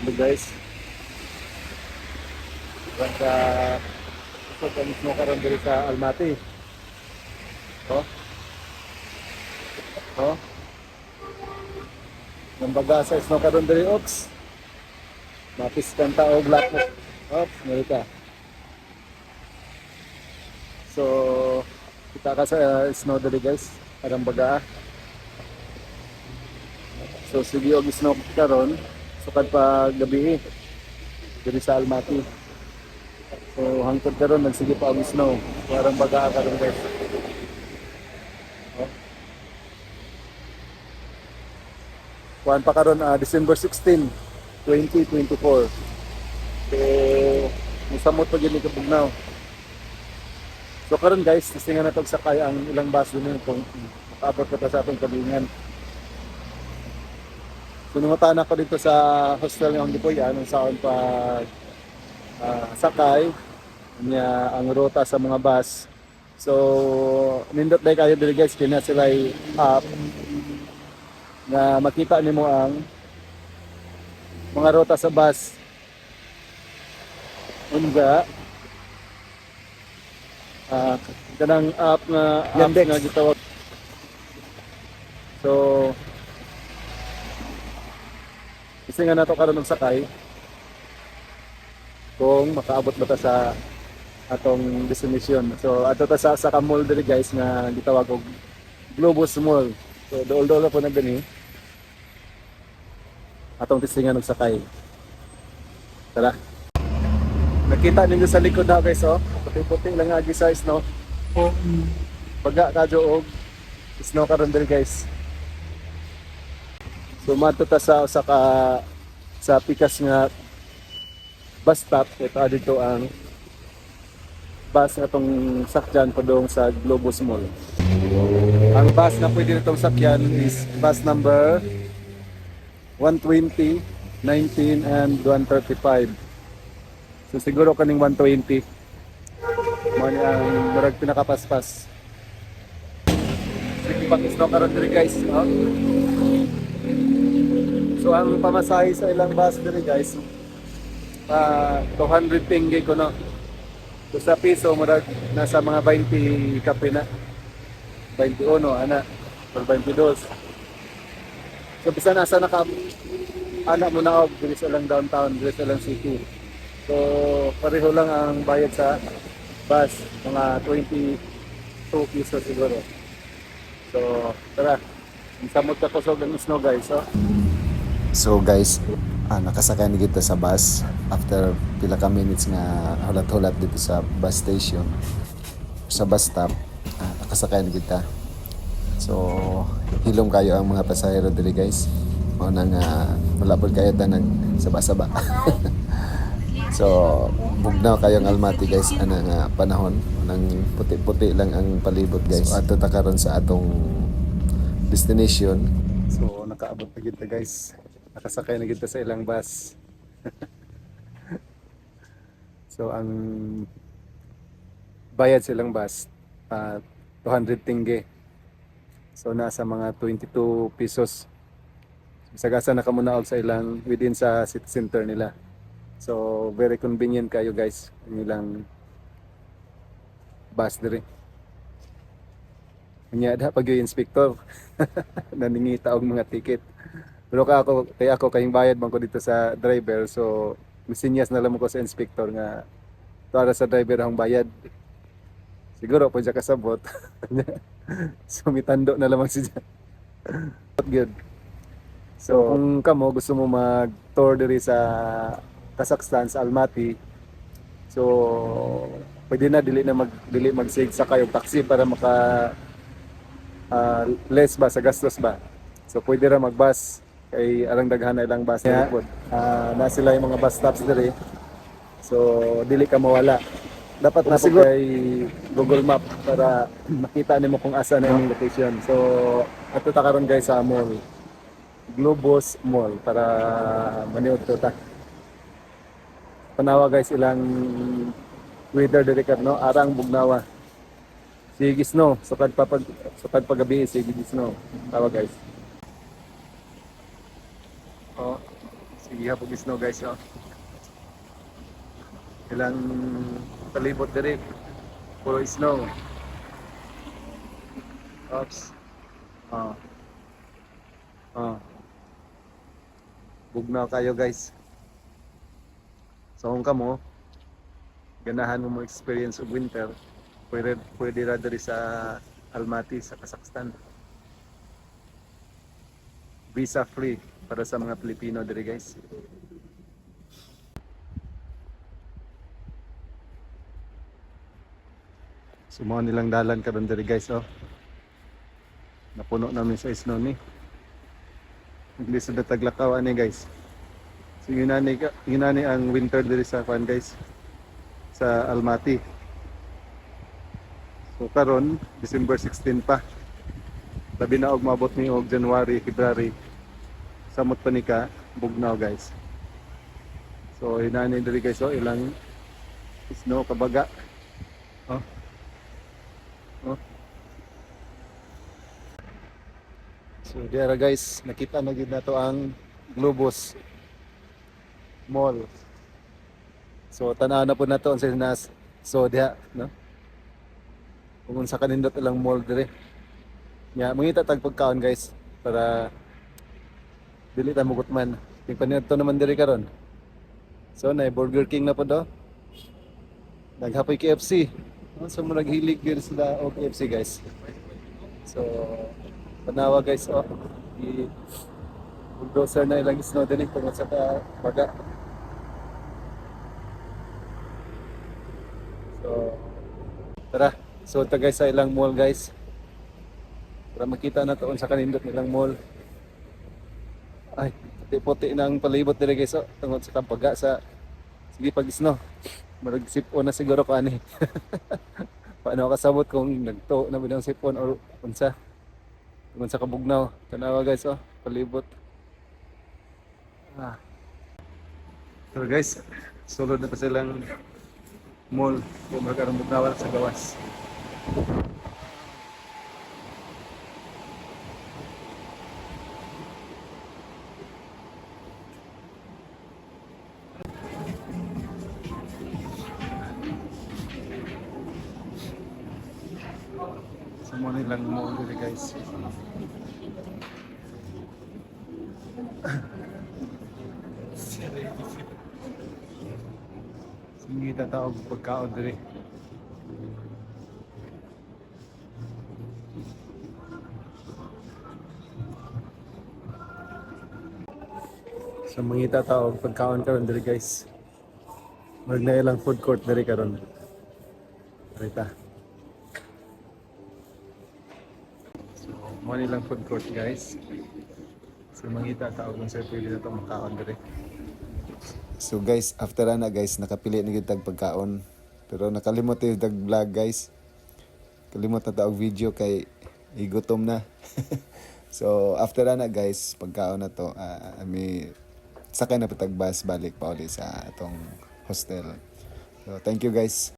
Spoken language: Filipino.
Hello guys, basta ito kami mo karon diri sa Almaty. Oh, oh, nambaga sa isno karon diri ops. Mapiskan ta og lapok. Ops, Amerika. So, kita ka sa snow diri guys, karang baga. So sige og snow karon sukad pa gabi diri sa Almaty. So hangtod karon nagsige pa og snow, karang baga karon guys. Oh. Kuan pa karon December 16, 2024. So musamot pa gyud ni kabugnaw. So karon guys, testingan nato sakay ang ilang bus din kung makaabot ka sa atong kabingan. So nungutan ako dito sa hostel ng Dipoyan ang saon pa sakay niya ang ruta sa mga bus. So nindot dai kayo diri guys, kina sila up na makita nimo ang mga ruta sa bus. Unga kanang app na gitawag. So kasi nga nato karon og sakay kung makaabot ba ta sa atong destination. So ato ta sa mall diri guys nga gitawag og Globus Mall. So dool-dool po na dinhi atong tisingan og sakay. Tara. Nakita ninyo sa likod na guys, oh. Puti-puti lang nga size, no? Oh. Baga kadyo og snow karon diri guys. So madto ta sa pikas nga bus stop. Ito dito ang bus nga tong sakyan padung sa Globus Mall. Ang bus na pwede nitong sakyan is bus number 120, 19 and 135. So siguro kaning 120 mo ni ang murag pinakapaspas. Sige pag snow karon diri guys, no? So ang pamasahe sa ilang bus diri guys 200 tinggi ko no. So sa piso murag nasa mga 20 kape na. 21 ana or 22. So bisan asa naka ana mo na og diri sa lang downtown, diri sa lang city. So pareho lang ang bayad sa bus, mga 22 pesos siguro. So tara, samot ka kusog ang snow guys. So guys, nakasakay na kita sa bus after pila ka minutes nga hulat-hulat dito sa bus station, sa bus stop. Nakasakay na kita. So hilom kayo ang mga pasahero diri guys. Mao nang wala pod kayo tanang saba-saba. So bugnaw kayong Almaty guys ana nga panahon nang puti-puti lang ang palibot guys. So ato ta karon sa atong destination. So nakaabot na kita guys. Nakasakay na kita sa ilang bus. So ang bayad silang bus 200 tingge. So nasa mga 22 pesos. Sagasa na kamo na sa ilang within sa city center nila. So very convenient kayo guys ang ilang bus diri. Nya da pag yung inspector naningita og mga ticket. Pero kaya ako kayong bayad man ko dito sa driver, so misinyas na lang ko sa inspector nga para sa driver ang bayad. Siguro po siya kasabot. So mitando na lamang siya. Good. So kung kamo gusto mo mag-tour diri sa Kazakhstan sa Almaty, so pwede na dili magsig sa kayo taxi para maka less ba sa gastos ba. So pwede ra magbus kay arang daghan na ilang bus na pod. Na sila yung mga bus stops diri. So dili ka mawala. Dapat na siguro kay Google Map para makita nimo kung asa na yung location. So ato ta karon guys sa mall. Globus Mall para maniud to ta. Panawa guys ilang weather diri no, arang bugnawa. Sige snow, sukad pa gabi sige snow. Tawa guys. Oh, Gihapon snow guys, oh. Ilang palibot diri, puro snow. Oops. Oh. Oh. Bugnaw kayo guys. So kung kamo, ganahan mo mo experience of winter, pwede ra diri sa Almaty sa Kazakhstan. Visa free para sa mga Pilipino diri guys. Sumuha nilang dalan karon diri guys, oh. Napuno namin sa snow ni. Hindi sa taglakaw ani guys. So yun ang winter diri sa kwan guys, sa Almaty. So karon December 16 pa. Labi na og maabot ni og January, February. Samot pa ni ka bugnaw guys. So inani diri guys, oh, ilang snow kabaga. Oh. Oh. So diara guys, nakita na gid nato ang Globus Mall. So tanaw na po nato ang sinas. So diha, no? Kung sa kanindot ilang mall dire. Nya mangita tag pagkaon guys para dili ta mugutman. Ting panidto naman dire karon. So na Burger King na po do. Naghapoy KFC. So mo naghilig gyud sila og KFC guys. So tanawa guys, oh. I bulldozer na ilang snow din tungod sa baga. So tara, so ta guys sa ilang mall guys. Para makita na to sa kanindot nilang mall. Ay, puti-puti nang palibot dire guys, oh. Tungod sa kampaga sa sige pag snow. Marag sipon na siguro ko ani. Paano kasabot kung nagto na bidang sipon or unsa? Tungod sa kabugnaw. Tanawa guys, oh, palibot. Ah. So guys, sulod na pa silang mall. Kung magkaroon bugnawan sa gawas. Sa mall nilang mall dito guys. Sige tatawag pagkaon diri. So mangita tawag pagkaon karon diri guys. Mag na ilang food court diri karon. Rita. So mo nilang food court guys. So mangita tawag kung sa pwede na to makaon diri. So guys, after na guys, nakapili na gid tag pagkaon. Pero nakalimot yung tag vlog guys. Kalimot na taog video kay igutom na. So after na guys, pagkaon na to, sakay na patag bus balik pa uli sa atong hostel. So thank you guys.